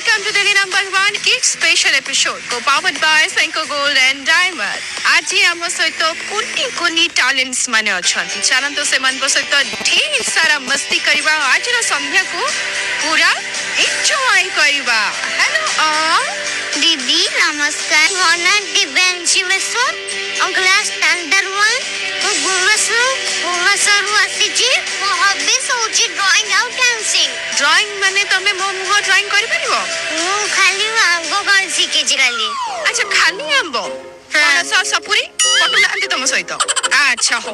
welcome to Delhi number 1 Kids special episode को powered by Senko Gold and Diamond. आज हम सहित कुनी कुनी टैलेंट्स माने अछंती चलन तो से मन सहित ढेर सारा मस्ती करबा आज रो संध्या को पूरा एंजॉय करबा। हेलो दीदी नमस्कार मोना दिव्यांशी विश्व क्लास स्टैंडर्ड 1 भुवनेश्वर आसीची मो हॉबीज होची ड्राइंग आउट डांसिंग। ड्राइंग माने तमे मो मुह ड्राइंग करि परिबो? मु खाली आंगो कर सिके खाली। अच्छा खाली आंबो पनस सपुरी पटुला आंती तम सहित अच्छा हो।